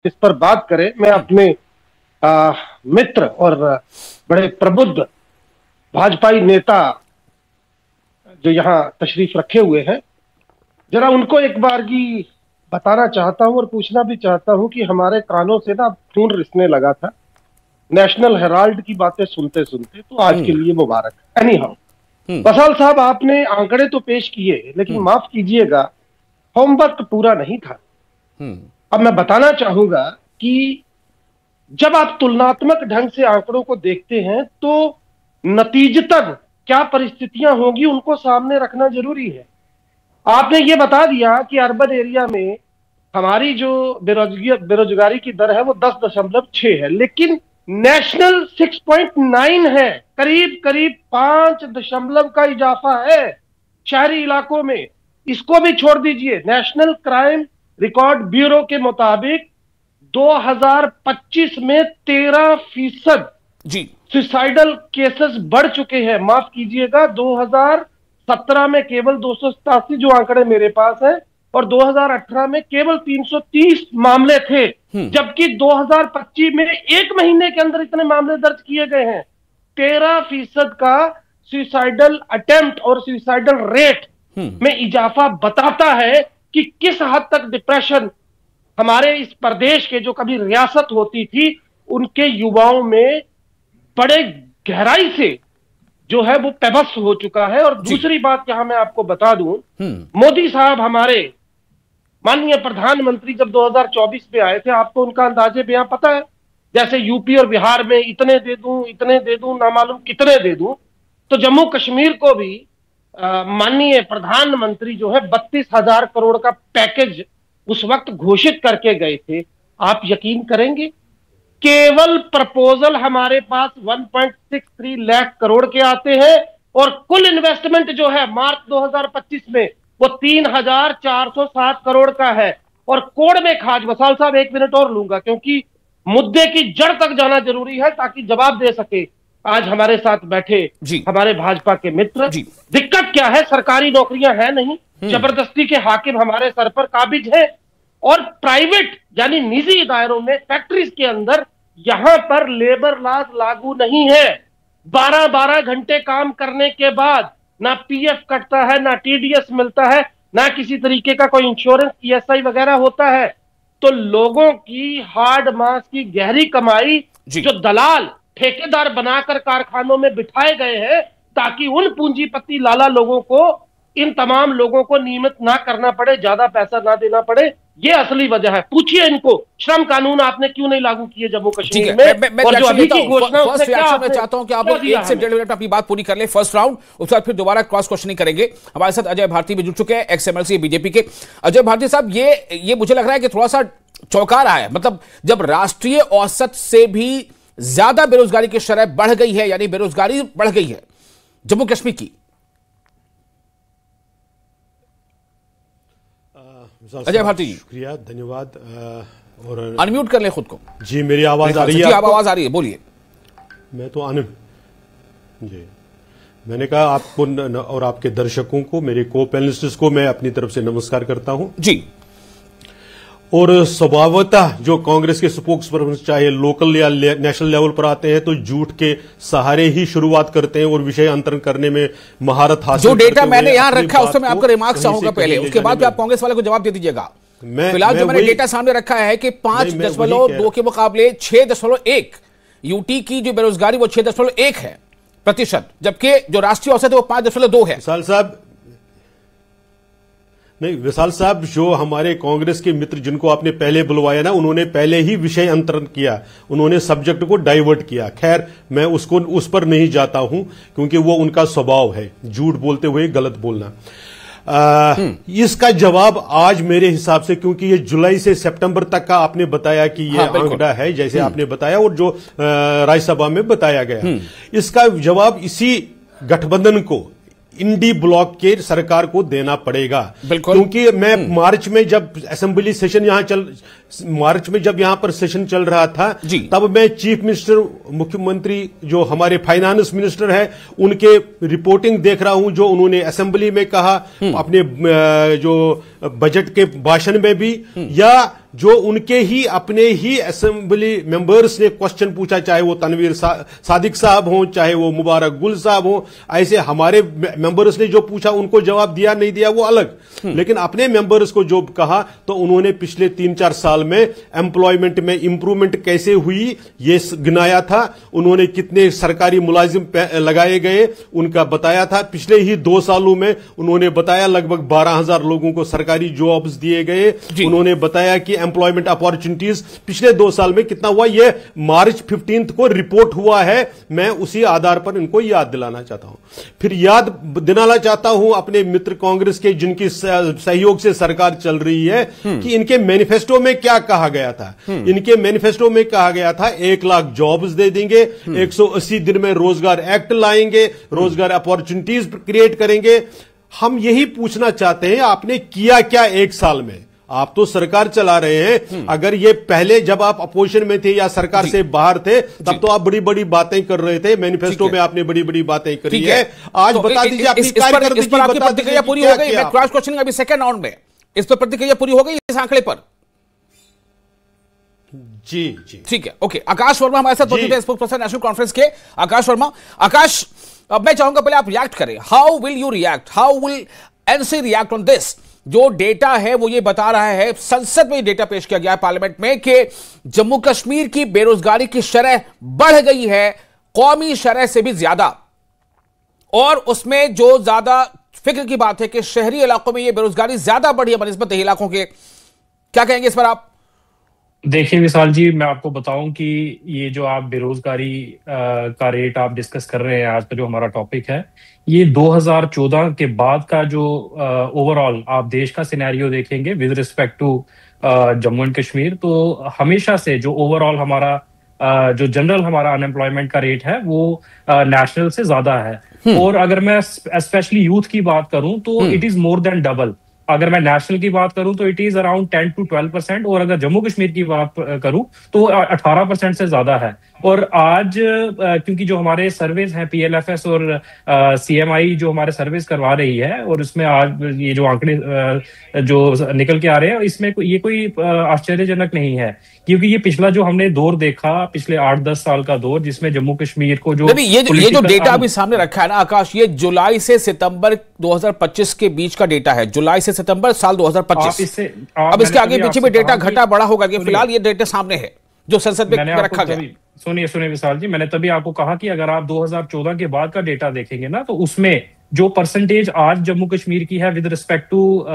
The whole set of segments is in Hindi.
इस पर बात करें, मैं अपने मित्र और बड़े प्रबुद्ध भाजपाई नेता जो यहाँ तशरीफ रखे हुए हैं, जरा उनको एक बार की बताना चाहता हूं और पूछना भी चाहता हूं कि हमारे कानों से ना खून रिसने लगा था नेशनल हेराल्ड की बातें सुनते सुनते। तो आज के लिए मुबारक। एनी हाउ, बसाल साहब, आपने आंकड़े तो पेश किए, लेकिन माफ कीजिएगा, होमवर्क पूरा नहीं था। अब मैं बताना चाहूंगा कि जब आप तुलनात्मक ढंग से आंकड़ों को देखते हैं तो नतीजतन क्या परिस्थितियां होंगी उनको सामने रखना जरूरी है। आपने ये बता दिया कि अर्बन एरिया में हमारी जो बेरोजगारी की दर है वो 10.6 है, लेकिन नेशनल 6.9 है। करीब करीब 5 दशमलव का इजाफा है शहरी इलाकों में। इसको भी छोड़ दीजिए, नेशनल क्राइम रिकॉर्ड ब्यूरो के मुताबिक 2025 में 13% सुसाइडल केसेस बढ़ चुके हैं। माफ कीजिएगा, 2017 में केवल 287 जो आंकड़े मेरे पास है, और 2018 में केवल 330 मामले थे, जबकि 2025 में एक महीने के अंदर इतने मामले दर्ज किए गए हैं। 13% का सुसाइडल अटेम्प्ट और सुसाइडल रेट में इजाफा बताता है कि किस हद तक डिप्रेशन हमारे इस प्रदेश के, जो कभी रियासत होती थी, उनके युवाओं में बड़े गहराई से जो है वो पेबस हो चुका है। और दूसरी बात यहां मैं आपको बता दूं, मोदी साहब हमारे माननीय प्रधानमंत्री जब 2024 में आए थे, आपको उनका अंदाजे बयां पता है, जैसे यूपी और बिहार में इतने दे दूं ना मालूम कितने दे दूं, तो जम्मू कश्मीर को भी माननीय प्रधानमंत्री जो है 32,000 करोड़ का पैकेज उस वक्त घोषित करके गए थे। आप यकीन करेंगे, केवल प्रपोजल हमारे पास 1.63 लाख करोड़ के आते हैं, और कुल इन्वेस्टमेंट जो है मार्च 2025 में वो 3,407 करोड़ का है। और कोड़ में खाज, वसाल साहब 1 मिनट और लूंगा क्योंकि मुद्दे की जड़ तक जाना जरूरी है ताकि जवाब दे सके आज हमारे साथ बैठे हमारे भाजपा के मित्र। दिक्कत क्या है, सरकारी नौकरियां हैं नहीं, जबरदस्ती के हाकिम हमारे सर पर काबिज है, और प्राइवेट यानी निजी इदारों में, फैक्ट्रीज के अंदर यहां पर लेबर लॉज लागू नहीं है। 12-12 घंटे काम करने के बाद ना पीएफ कटता है, ना टीडीएस मिलता है, ना किसी तरीके का कोई इंश्योरेंस ईएसआई वगैरह होता है। तो लोगों की हार्ड मास की गहरी कमाई जो दलाल ठेकेदार बनाकर कारखानों में बिठाए गए हैं ताकि उन पूंजीपति लाला लोगों को, इन तमाम लोगों को नियमित ना करना पड़े, ज्यादा पैसा ना देना पड़े, ये असली वजह है। पूछिए इनको, श्रम कानून आपने क्यों नहीं लागू किए जम्मू कश्मीर में? और जो अभी की घोषणा, फर्स्ट रिएक्शन मैं चाहता हूं कि आप 1 से 1.5 मिनट अपनी बात पूरी कर ले, फर्स्ट राउंड, उसके बाद फिर दोबारा क्रॉस क्वेश्चनिंग करेंगे। हमारे साथ अजय भारती भी जुड़ चुके हैं, एक्स एमएलसी बीजेपी के। अजय भारती साहब, ये मुझे लग रहा है कि थोड़ा सा चौंका रहा है, मतलब जब राष्ट्रीय औसत से भी ज्यादा बेरोजगारी की शरह बढ़ गई है, यानी बेरोजगारी बढ़ गई है जम्मू कश्मीर की। अजय भारती जी, शुक्रिया, धन्यवाद। और अनम्यूट कर ले खुद को। जी, मेरी आवाज आ रही है? जी, आवाज आ रही है, बोलिए। मैं तो जी, मैंने कहा आपको और आपके दर्शकों को, मेरे को पैनलिस्ट्स को मैं अपनी तरफ से नमस्कार करता हूं जी। और स्वभावतः जो कांग्रेस के स्पोक्स पर्सन चाहे लोकल या नेशनल लेवल पर आते हैं तो झूठ के सहारे ही शुरुआत करते हैं और विषय अंतरण करने में महारत हासिल जो डेटा मैंने यहां रखा उसमें मैं आपका रिमार्क्स चाहूंगा पहले, उसके बाद भी आप कांग्रेस वाले को जवाब दे दीजिएगा। फिलहाल जो मैंने डेटा सामने रखा है कि 5.2 के मुकाबले 6.1 यूटी की जो बेरोजगारी वो 6.1 है प्रतिशत, जबकि जो राष्ट्रीय औसत है वो 5.2 है। विशाल साहब, नहीं विशाल साहब, जो हमारे कांग्रेस के मित्र जिनको आपने पहले बुलवाया ना, उन्होंने पहले ही विषय अंतरण किया, उन्होंने सब्जेक्ट को डाइवर्ट किया। खैर, मैं उस पर नहीं जाता हूं क्योंकि वो उनका स्वभाव है, झूठ बोलते हुए गलत बोलना। इसका जवाब आज मेरे हिसाब से, क्योंकि ये जुलाई से सितंबर तक का आपने बताया कि ये आंकड़ा है, जैसे आपने बताया और जो राज्यसभा में बताया गया, इसका जवाब इसी गठबंधन को, इंडी ब्लॉक के सरकार को देना पड़ेगा। क्योंकि मैं मार्च में जब असेंबली सेशन मार्च में जब यहां पर सेशन चल रहा था, तब मैं चीफ मिनिस्टर, मुख्यमंत्री जो हमारे फाइनेंस मिनिस्टर है, उनके रिपोर्टिंग देख रहा हूं, जो उन्होंने असेंबली में कहा, अपने जो बजट के भाषण में भी, या जो उनके ही अपने ही असेंबली मेंबर्स ने क्वेश्चन पूछा, चाहे वो तनवीर सादिक साहब हों, चाहे वो मुबारक गुल साहब हों, ऐसे हमारे मेंबर्स ने जो पूछा उनको जवाब दिया नहीं दिया वो अलग, लेकिन अपने मेंबर्स को जो कहा तो उन्होंने पिछले 3-4 साल में एम्प्लॉयमेंट में इंप्रूवमेंट कैसे हुई ये गिनाया था, उन्होंने कितने सरकारी मुलाजिम लगाए गए उनका बताया था। पिछले ही 2 सालों में उन्होंने बताया लगभग 12,000 लोगों को सरकारी जॉब्स दिए गए। उन्होंने बताया कि एम्प्लॉयमेंट अपॉर्चुनिटीज पिछले 2 साल में कितना हुआ, यह मार्च 15 को रिपोर्ट हुआ है। मैं उसी आधार पर इनको याद दिलाना चाहता हूं। फिर याद दिलाना चाहता हूं अपने मित्र कांग्रेस के जिनकी सहयोग से सरकार चल रही है कि इनके मैनिफेस्टो में क्या कहा गया था। इनके मैनिफेस्टो में कहा गया था 1 लाख जॉब्स दे देंगे, 180 दिन में रोजगार एक्ट लाएंगे, रोजगार अपॉर्चुनिटीज क्रिएट करेंगे। हम यही पूछना चाहते हैं आपने किया क्या 1 साल में? आप तो सरकार चला रहे हैं, अगर ये पहले जब आप अपोजिशन में थे या सरकार से बाहर थे तब तो आप बड़ी बड़ी बातें कर रहे थे, मैनिफेस्टो में आपने बड़ी बड़ी बातें करी है। आज बता दीजिए अपनी प्रतिक्रिया पूरी हो गई। मैं क्रॉस क्वेश्चनिंग अभी सेकंड राउंड में, इस पर प्रतिक्रिया पूरी हो गई इस आंकड़े पर? जी जी ठीक है, ओके। आकाश वर्मा हमारे साथ मौजूद है, स्पोक्स पर्सन नेशनल कॉन्फ्रेंस के। आकाश वर्मा, आकाश अब मैं चाहूंगा पहले आप रिएक्ट करें। How will you react, how will NC react on this? जो डेटा है वो ये बता रहा है, संसद में डेटा पेश किया गया है पार्लियामेंट में, कि जम्मू कश्मीर की बेरोजगारी की शरह बढ़ गई है कौमी शरह से भी ज्यादा, और उसमें जो ज्यादा फिक्र की बात है कि शहरी इलाकों में ये बेरोजगारी ज्यादा बढ़ी है बनिस्बत देही इलाकों के। क्या कहेंगे इस पर आप? देखिए विशाल जी, मैं आपको बताऊं कि ये जो आप बेरोजगारी का रेट आप डिस्कस कर रहे हैं, आज का जो हमारा टॉपिक है, ये 2014 के बाद का जो ओवरऑल आप देश का सिनेरियो देखेंगे with respect to Jammu and Kashmir, तो हमेशा से जो ओवरऑल हमारा जो जनरल हमारा अनएम्प्लॉयमेंट का रेट है वो नेशनल से ज्यादा है। और अगर मैं स्पेशली यूथ की बात करूं तो it is more than double. अगर मैं नेशनल की बात करूं तो इट इज अराउंड 10 to 12%, और अगर जम्मू कश्मीर की बात करूं तो 18% से ज्यादा है। और आज क्योंकि जो हमारे सर्वेज हैं PLFS और CMI जो हमारे सर्वेज करवा रही है, और इसमें आज ये जो आंकड़े जो निकल के आ रहे हैं, इसमें ये कोई आश्चर्यजनक नहीं है, क्योंकि ये पिछला जो हमने दौर देखा, पिछले 8-10 साल का दौर, जिसमें जम्मू कश्मीर को जो ये जो डेटा अभी सामने रखा है ना आकाश, ये जुलाई से सितंबर 2025 के बीच का डेटा है, जुलाई से सितंबर साल 2025। अब इसके आगे पीछे भी डेटा घटा बढ़ा होगा, फिलहाल ये डेटा सामने है जो संसद में रखा गया। सुनिए विशाल जी, मैंने तभी आपको कहा कि अगर आप 2014 के बाद का डेटा देखेंगे ना, तो उसमें जो परसेंटेज आज जम्मू कश्मीर की है with respect to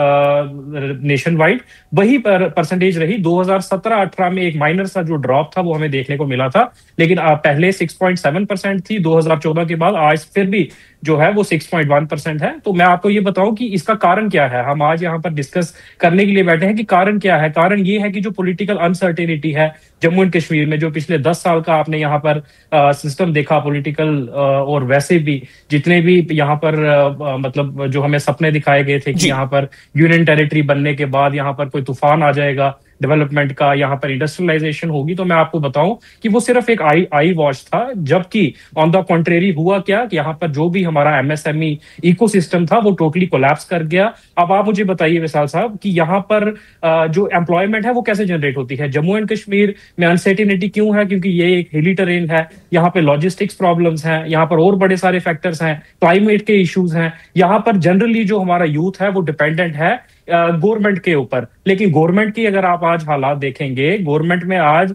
nationwide, वही परसेंटेज रही। 2017-18 में एक माइनर सा जो ड्रॉप था वो हमें देखने को मिला था, लेकिन पहले 6.7% थी, 2014 के बाद आज फिर भी जो है वो 6.1% है। तो मैं आपको ये बताऊं कि इसका कारण क्या है, हम आज यहाँ पर डिस्कस करने के लिए बैठे हैं कि कारण क्या है। कारण ये है कि जो पॉलिटिकल अनसर्टेनिटी है जम्मू एंड कश्मीर में, जो पिछले 10 साल का आपने यहाँ पर सिस्टम देखा पॉलिटिकल, और वैसे भी जितने भी यहाँ पर मतलब जो हमें सपने दिखाए गए थे कि यहाँ पर यूनियन टेरिटरी बनने के बाद यहाँ पर कोई तूफान आ जाएगा डेवलपमेंट का, यहाँ पर इंडस्ट्रियलाइजेशन होगी, तो मैं आपको बताऊं कि वो सिर्फ एक आई वॉश था। जबकि ऑन द कॉन्ट्रेरी हुआ क्या कि यहाँ पर जो भी हमारा MSME इकोसिस्टम था वो टोटली कोलैप्स कर गया। अब आप मुझे बताइए विशाल साहब कि यहाँ पर जो एम्प्लॉयमेंट है वो कैसे जनरेट होती है। जम्मू एंड कश्मीर में अनसर्टेनिटी क्यों है? क्योंकि ये एक हिली टेरेन है, यहाँ पे लॉजिस्टिक्स प्रॉब्लम्स हैं, यहाँ पर और बड़े सारे फैक्टर्स हैं, क्लाइमेट के इश्यूज हैं। यहाँ पर जनरली जो हमारा यूथ है वो डिपेंडेंट है गवर्नमेंट के ऊपर। लेकिन गवर्नमेंट की अगर आप आज हालात देखेंगे, गवर्नमेंट में आज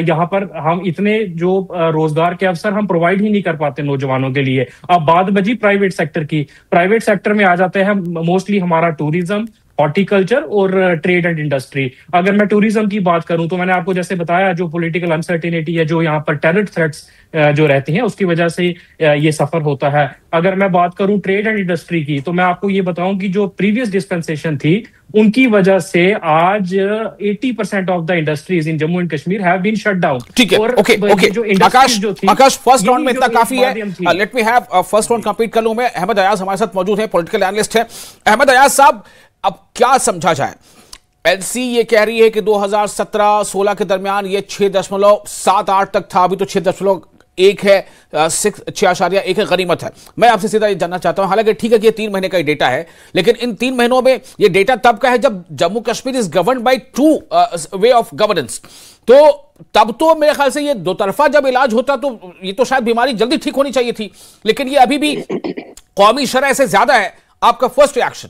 यहाँ पर हम इतने जो रोजगार के अवसर हम प्रोवाइड ही नहीं कर पाते नौजवानों के लिए। अब बात बची प्राइवेट सेक्टर की, प्राइवेट सेक्टर में आ जाते हैं मोस्टली हमारा टूरिज्म, हॉर्टिकल्चर और ट्रेड एंड इंडस्ट्री। अगर मैं टूरिज्म की बात करूं तो मैंने आपको जैसे बताया जो पॉलिटिकल अनसर्टेनिटी है, जो यहाँ पर टेरर थ्रेट्स जो रहती हैं, उसकी वजह से ये सफर होता है। अगर मैं बात करूं ट्रेड एंड इंडस्ट्री की, तो मैं आपको ये बताऊं कि जो प्रीवियस डिस्पेंसेशन थी उनकी वजह से आज 80% of the industries in Jammu and Kashmir have been shut down. ठीक है, ओके जो इंडस्ट्रीज जो थी, आकाश फर्स्ट राउंड में इतना काफी है। Let me have first round complete कर लूं मैं। अहमद अयाज हमारे साथ मौजूद है, पॉलिटिकल एनालिस्ट है। अहमद अयाज साहब, अब क्या समझा जाए? एलसी ये कह रही है कि 2017-16 के दरमियान ये 6.78 तक था, अभी तो एक है 6.1 है गनीमत है। मैं आपसे सीधा ये जानना चाहता हूं, हालांकि ठीक है कि ये 3 महीने का डेटा है, लेकिन इन 3 महीनों में ये डेटा तब का है जब Jammu Kashmir is govern by two way of governance, तो तब तो मेरे ख्याल से ये दो तरफा जब इलाज होता तो ये तो शायद बीमारी जल्दी ठीक होनी चाहिए थी, लेकिन ये अभी भी कौमी शरह से ज्यादा है। आपका फर्स्ट रिएक्शन?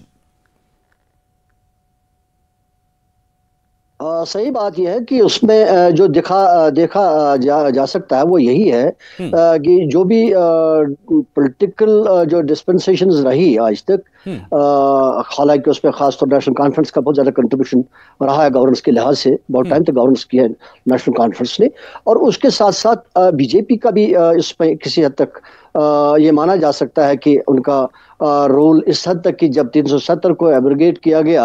सही बात यह है कि उसमें जो देखा जा सकता है वो यही है कि जो भी पॉलिटिकल जो डिस्पेंसेशंस रही आज तक, हालांकि उसमें खासतौर नेशनल कॉन्फ्रेंस का बहुत ज़्यादा कंट्रीब्यूशन रहा है गवर्नेंस के लिहाज से, बहुत टाइम तक गवर्नेंस किया है नेशनल कॉन्फ्रेंस ने, और उसके साथ साथ बीजेपी का भी इसमें किसी हद तक ये माना जा सकता है कि उनका रोल इस हद तक कि जब 370 को एब्रोगेट किया गया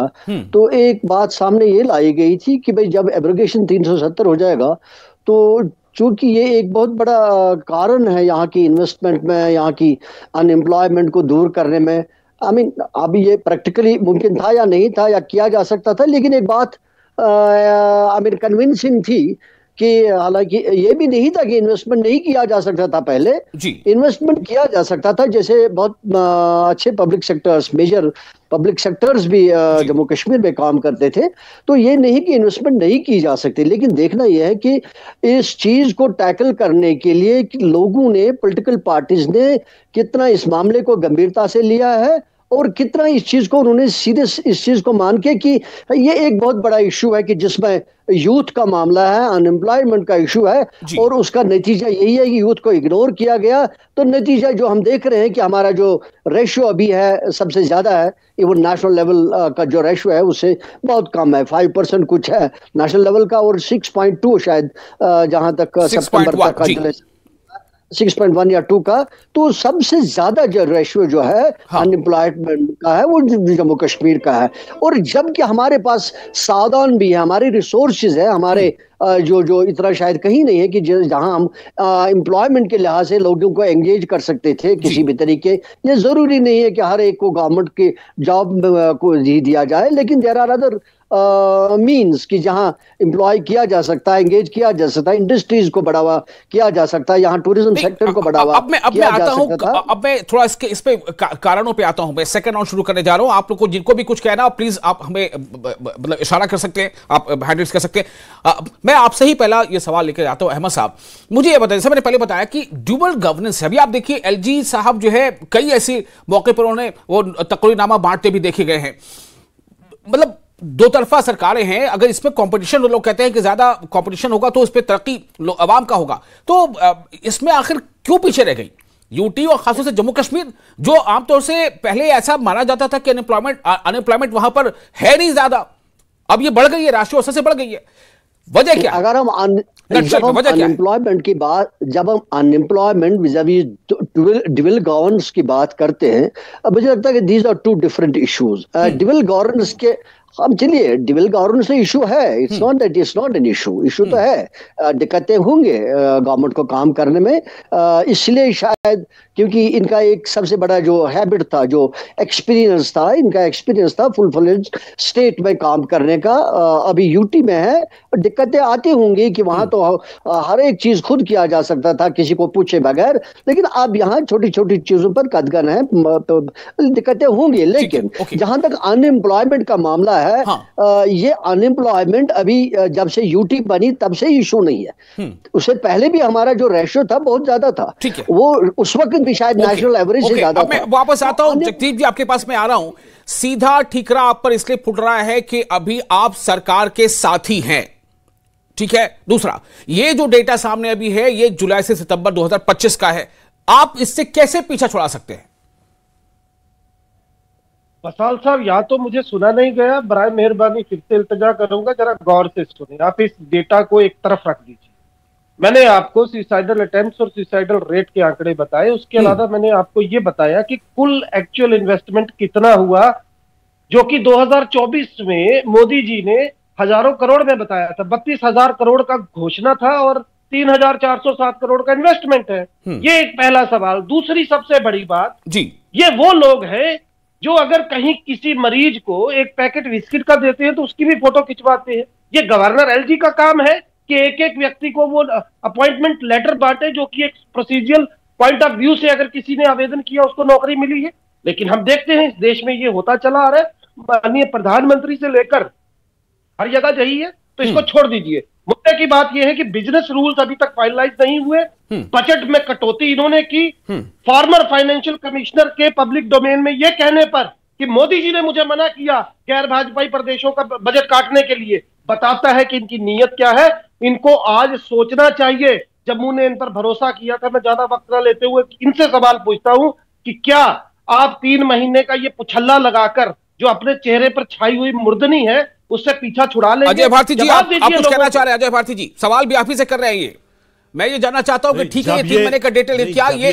तो एक बात सामने ये लाई गई थी कि भाई जब एब्रोगेशन 370 हो जाएगा तो चूंकि ये एक बहुत बड़ा कारण है यहाँ की इन्वेस्टमेंट में, यहाँ की अनएम्प्लॉयमेंट को दूर करने में। अभी ये प्रैक्टिकली मुमकिन था या नहीं था या किया जा सकता था, लेकिन एक बात कन्विंसिंग थी कि हालांकि ये भी नहीं था कि इन्वेस्टमेंट नहीं किया जा सकता था, पहले इन्वेस्टमेंट किया जा सकता था, जैसे बहुत अच्छे public sectors, major public sectors भी जम्मू कश्मीर में काम करते थे, तो ये नहीं कि इन्वेस्टमेंट नहीं की जा सकती। लेकिन देखना यह है कि इस चीज को टैकल करने के लिए कि लोगों ने, पॉलिटिकल पार्टीज ने कितना इस मामले को गंभीरता से लिया है और कितना इस चीज को उन्होंने सीधे इस चीज को मान के कि ये एक बहुत बड़ा इशू है कि जिसमें यूथ का मामला है, अनएम्प्लॉयमेंट का इशू है, और उसका नतीजा यही है कि यूथ को इग्नोर किया गया। तो नतीजा जो हम देख रहे हैं कि हमारा जो रेशियो अभी है सबसे ज्यादा है, इवन नेशनल लेवल का जो रेशियो है उससे बहुत कम है, 5% कुछ है नेशनल लेवल का, और 6.2 शायद जहां तक सितंबर तक का 6.1 या 2 का। तो सबसे ज्यादा जो रेशियो जो है अनएम्प्लॉयमेंट का है वो जम्मू कश्मीर का है। और जबकि हमारे पास साधन भी है, हमारे रिसोर्सेज है, हमारे जो इतना शायद कहीं नहीं है कि जहां हम एम्प्लॉयमेंट के लिहाज से लोगों को एंगेज कर सकते थे किसी भी तरीके। ये जरूरी नहीं है कि हर एक को गवर्नमेंट के जॉब को दिया जाए, लेकिन देयर आर अदर मीन्स कि जहां एम्प्लॉय किया जा सकता है, एंगेज किया जा सकता है, इंडस्ट्रीज को बढ़ावा किया जा सकता है, यहाँ टूरिज्म सेक्टर को बढ़ावा किया जा सकता है। अब मैं थोड़ा इस पे कारणों पे आता हूं। मैं सेकंड राउंड शुरू करने जा रहा हूं। आप लोग को जिनको भी कुछ कहना प्लीज आप हमें मतलब इशारा कर सकते हैं, आप हैंड रेज कर सकते हैं। मैं आपसे ही पहला ये सवाल लेकर आता हूं। अहमद साहब, मुझे ये बताइए, जैसे मैंने पहले बताया कि ड्यूअल गवर्नेंस है। अभी आप देखिए एलजी साहब जो है कई ऐसे मौके पर उन्होंने वो तकरीरनामा बांटते भी देखे गए हैं। मतलब दो तरफा सरकारें हैं, अगर इसमें कंपटीशन, लोग कहते हैं कि ज्यादा कंपटीशन होगा तो इस पर तरक्की अवाम का होगा, तो इसमें आखिर क्यों पीछे रह गई यूटी और खासतौर से जम्मू कश्मीर, जो आमतौर से पहले ऐसा माना जाता था कि अनएम्प्लॉयमेंट वहां पर है नहीं ज्यादा, अब ये बढ़ गई है, राष्ट्रीय औसत से बढ़ गई है। वजह क्या? अगर हम अनएम्प्लॉयमेंट की बात, जब हम अनएम्प्लॉयमेंट विज़ाविज़ ड्यूअल गवर्नेंस की बात करते हैं, मुझे लगता है कि these are two different issues. Dual governance के हम चलिए ड्यूअल गवर्नेंस से इशू है, it's not that it's not an issue तो है, दिक्कतें होंगे गवर्नमेंट को काम करने में, इसलिए शायद क्योंकि इनका एक सबसे बड़ा जो हैबिट था, जो एक्सपीरियंस था, इनका एक्सपीरियंस था फुल फ्लेज्ड स्टेट में काम करने का। अभी यूटी में है, दिक्कतें आती होंगी कि वहां तो हर एक चीज खुद किया जा सकता था किसी को पूछे बगैर, लेकिन अब यहाँ छोटी छोटी चीजों पर कदगन है, तो दिक्कतें होंगी। लेकिन जहां तक अनएम्प्लॉयमेंट का मामला है, ये अनएम्प्लॉयमेंट अभी जब से यूटी बनी तब से इशू नहीं है, उससे पहले भी हमारा जो रेशियो था बहुत ज्यादा था, वो उस वक्त भी शायद नेशनल एवरेज से ज्यादा था। मैं वापस आता हूं जगदीप जी, आपके पास मैं आ रहा हूं। सीधा ठीकरा आप पर इसलिए फुट रहा है कि अभी आप सरकार के साथी हैं, ठीक है। दूसरा, ये जो डेटा सामने अभी है ये जुलाई से सितंबर 2025 का है, आप इससे कैसे पीछा छुड़ा सकते हैं? बसाल साहब, या तो मुझे सुना नहीं गया, बराए मेहरबानी फिर से इल्तिजा करूंगा, जरा गौर से सुने। आप इस डेटा को एक तरफ रख दीजिए। मैंने आपको सुसाइडल अटेम्प्ट्स और सुसाइडल रेट के आंकड़े बताए, उसके अलावा मैंने आपको ये बताया कि कुल एक्चुअल इन्वेस्टमेंट कितना हुआ, जो कि 2024 में मोदी जी ने हजारों करोड़ में बताया था। 32,000 करोड़ का घोषणा था और 3,407 करोड़ का इन्वेस्टमेंट है। ये एक पहला सवाल। दूसरी सबसे बड़ी बात जी, ये वो लोग हैं जो अगर कहीं किसी मरीज को एक पैकेट बिस्किट का देते हैं तो उसकी भी फोटो खिंचवाते हैं। ये गवर्नर एलजी का काम है कि एक एक व्यक्ति को वो अपॉइंटमेंट लेटर बांटे, जो कि एक प्रोसीजरल पॉइंट ऑफ व्यू से अगर किसी ने आवेदन किया उसको नौकरी मिली है। लेकिन हम देखते हैं इस देश में ये होता चला आ रहा है, माननीय प्रधानमंत्री से लेकर हर जगह यही है, तो इसको छोड़ दीजिए। मुद्दे की बात यह है कि बिजनेस रूल्स अभी तक फाइनलाइज नहीं हुए, बजट में कटौती इन्होंने की। फॉर्मर फाइनेंशियल कमिश्नर के पब्लिक डोमेन में यह कहने पर कि मोदी जी ने मुझे मना किया गैर भाजपाई प्रदेशों का बजट काटने के लिए, बताता है कि इनकी नीयत क्या है। इनको आज सोचना चाहिए। जम्मू ने इन पर भरोसा किया था। मैं ज्यादा वक्त न लेते हुए इनसे सवाल पूछता हूं कि क्या आप 3 महीने का ये पुछल्ला लगाकर जो अपने चेहरे पर छाई हुई मुर्दनी है उससे पीछा छुड़ा लेंगे? अजय भारती जी, आप कुछ कहना चाह रहे हैं? अजय भारती जी, सवाल भी आप ही से कर रहे हैं। ये मैं ये जानना चाहता हूं कि ठीक है, ये 3 महीने का डिटेल, क्या ये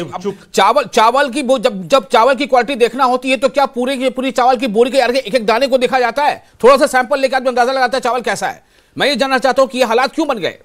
चावल की जब चावल की क्वालिटी देखना होती है तो क्या पूरी चावल की बोरी के एक एक दाने को देखा जाता है? थोड़ा सा सैंपल लेकर आदमी अंदाजा लगाता है चावल कैसा है। मैं ये जानना चाहता हूं कि ये हालात क्यों बन गए?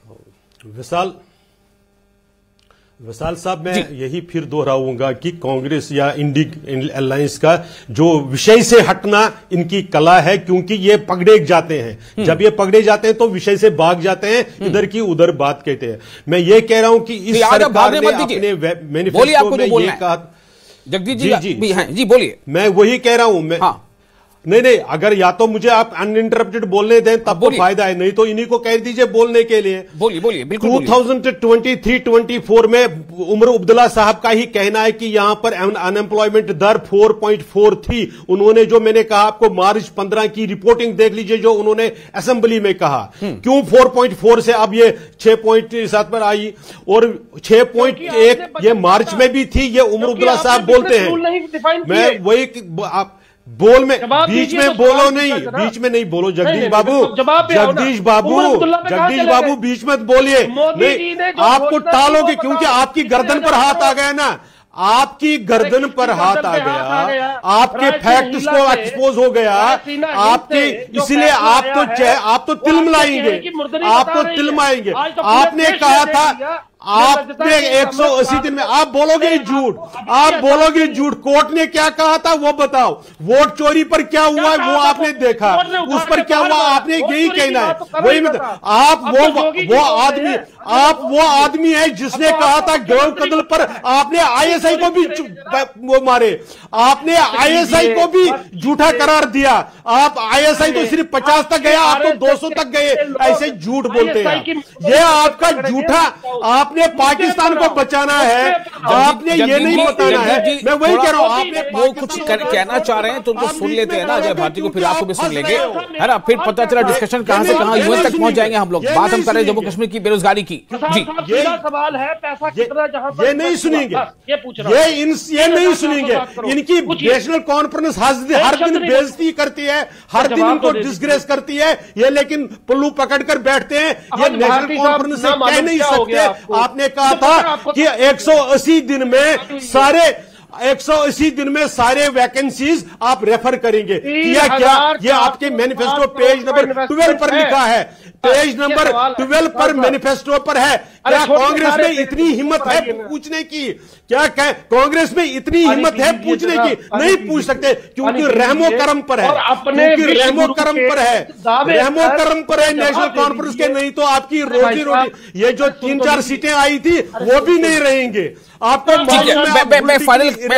विशाल साहब, मैं यही फिर दोहराऊंगा कि कांग्रेस या इंडी अलायंस का जो विषय से हटना इनकी कला है, क्योंकि ये पकड़े जाते हैं। जब ये पकड़े जाते हैं तो विषय से भाग जाते हैं, इधर की उधर बात कहते हैं। मैं ये कह रहा हूं कि इस सरकार ने अपने मैनिफेस्टो में ये कहा। जगदीश जी बोलिए। मैं वही कह रहा हूं। नहीं, अगर या तो मुझे आप अनइंटरप्टेड बोलने दें तब तो फायदा है, नहीं तो इन्हीं को कह दीजिए बोलने के लिए। बोलिए बिल्कुल। 2023-24 में उमर अब्दुल्ला साहब का ही कहना है कि यहां पर अनएम्प्लॉयमेंट दर 4.4 थी। उन्होंने जो मैंने कहा आपको मार्च 15 की रिपोर्टिंग देख लीजिए जो उन्होंने असेंबली में कहा। क्यों 4.4 से अब ये 6.7 पर आई और 6.1 ये मार्च में भी थी, ये उमर अब्दुल्ला साहब बोलते हैं। मैं वही बोल में बीच में बोलो नहीं, बीच में नहीं बोलो जगदीश बाबू बीच में बोलिए नहीं, आपको टालोगे क्योंकि आपकी गर्दन पर हाथ आ गया ना, आपकी गर्दन पर हाथ आ गया, आपके फैक्ट्स को एक्सपोज हो गया आपके, इसलिए आप तो तिलमिलाएंगे, आप तो तिलमाएंगे। आपने कहा था आपने 180 दिन में आप बोलोगे झूठ, आप बोलोगे झूठ। कोर्ट ने क्या कहा था वो बताओ। वोट चोरी पर क्या हुआ है वो आपने देखा, उस पर क्या हुआ आपने यही कहना है। वही आप वो आदमी है जिसने कहा था गौरव कदल पर आपने आईएसआई को भी वो मारे, आपने आईएसआई को भी झूठा करार दिया। आप आईएसआई तो सिर्फ 50 तक गया, आप तो 200 तक गए। ऐसे झूठ बोलते हैं, ये आपका झूठा। आपने पाकिस्तान को बचाना है, आपने ये नहीं बताना है। मैं वही कह रहा हूं, आपने वो कुछ कहना चाह रहे हैं तो उनको सुन लेते हैं ना अजय भारती को, फिर आपको भी सुन लेंगे, है ना। फिर पता चला डिस्कशन कहां से कहां यूएन तक पहुंच जाएंगे हम लोग। बात हम कर रहे हैं जम्मू कश्मीर की बेरोजगारी की। जी, ये सवाल है, पैसा कितना जहां पर ये नहीं सुनेंगे, ये नहीं सुनेंगे। इनकी नेशनल कॉन्फ्रेंस हर दिन बेइज्जती करती है, हर दिन इनको डिसग्रेस करती है ये, लेकिन पुल्लू पकड़कर बैठते हैं। ये नेशनल कॉन्फ्रेंस से कह नहीं सकते। आपने कहा था कि 180 दिन में सारे वैकेंसीज आप रेफर करेंगे, किया क्या? ये आपके मैनिफेस्टो पेज नंबर 12 पर लिखा है, पेज नंबर 12 पर मैनिफेस्टो पर है। क्या कांग्रेस में इतनी हिम्मत है पूछने की? क्या कांग्रेस में इतनी हिम्मत है पूछने की? नहीं पूछ सकते क्योंकि रहमो करम पर है, क्योंकि रहमो करम पर है नेशनल कॉन्फ्रेंस के। नहीं तो आपकी रोटी ये जो 3-4 सीटें आई थी वो भी नहीं रहेंगे। आपको मैं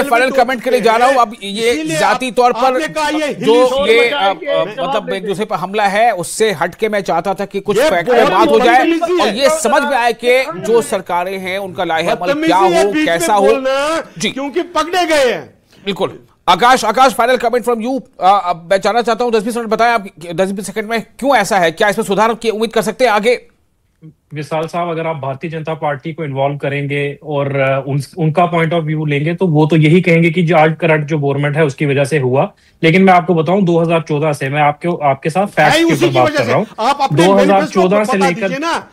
फाइनल कमेंट के लिए जा रहा हूं। अब ये जाती तौर पर जो ये मतलब एक दूसरे पर हमला है उससे हटके मैं चाहता था कि कुछ फैक्ट पे बात हो जाए और ये समझ में आए कि जो सरकारें हैं उनका लाहेअमल क्या हो, कैसा हो। जी, क्योंकि पकड़े गए हैं। बिल्कुल। आकाश, फाइनल कमेंट फ्रॉम यू। मैं जानना चाहता हूं 10-20 मिनट बताएं आप, 10-20 सेकंड में क्यों ऐसा है, क्या इसमें सुधार की उम्मीद कर सकते हैं आगे? विशाल साहब, अगर आप भारतीय जनता पार्टी को इन्वॉल्व करेंगे और उनका पॉइंट ऑफ व्यू लेंगे तो वो तो यही कहेंगे कि जो आज करंट जो गवर्नमेंट है उसकी वजह से हुआ। लेकिन मैं आपको बताऊं 2014 से, मैं आपके साथ फैक्ट के ऊपर बात कर रहा हूं। 2014 से लेकर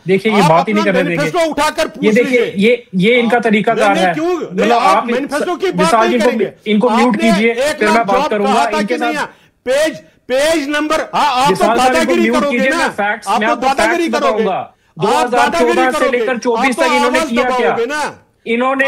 देखिए, ये बात ही नहीं कर रहे। देखिए, ये देखिए, ये इनका तरीकाकार है। मतलब आप विशाल जी को इनको म्यूट कीजिए, फिर मैं बात करूंगा इनके साथ। पेज नंबर आप दादागिरी करोगे ना, फैक्ट्स मैं आपको दादागिरी करूंगा। 2014 से लेकर 24 तक इन्होंने किया क्या? इन्होंने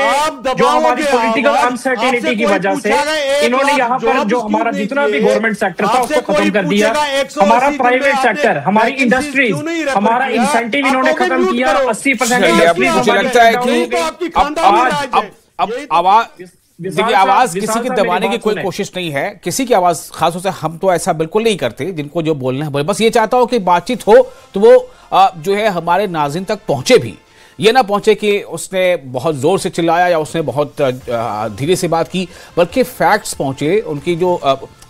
जो हमारी पॉलिटिकल अनसर्टेनिटी की वजह से इन्होंने यहाँ पर जो हमारा जितना भी गवर्नमेंट सेक्टर था उसको खत्म कर दिया। हमारा प्राइवेट सेक्टर, हमारी इंडस्ट्रीज, हमारा इंसेंटिव इन्होंने खत्म किया। 80% मुझे लगता है कि अब आवाज, देखिए आवाज किसी की दबाने की कोई कोशिश नहीं है, किसी की आवाज खासतौर से हम तो ऐसा बिल्कुल नहीं करते, जिनको जो बोलना है बस ये चाहता हूं कि बातचीत हो तो वो जो है हमारे नाज़रीन तक पहुंचे भी, ये ना पहुंचे कि उसने बहुत जोर से चिल्लाया या उसने बहुत धीरे से बात की, बल्कि फैक्ट्स पहुंचे, उनकी जो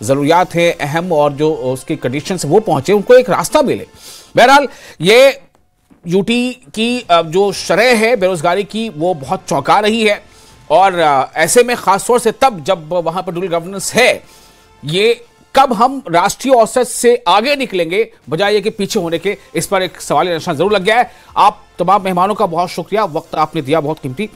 जरूरियात है अहम और जो उसकी कंडीशंस वो पहुंचे, उनको एक रास्ता मिले। बहरहाल ये यूटी की जो शरह है बेरोजगारी की वो बहुत चौंका रही है, और ऐसे में खासतौर से तब जब वहां पर डुअल गवर्नेंस है, ये कब हम राष्ट्रीय औसत से आगे निकलेंगे बजाय ये कि पीछे होने के, इस पर एक सवाल निशान जरूर लग गया है। आप तमाम मेहमानों का बहुत शुक्रिया, वक्त आपने दिया बहुत कीमती।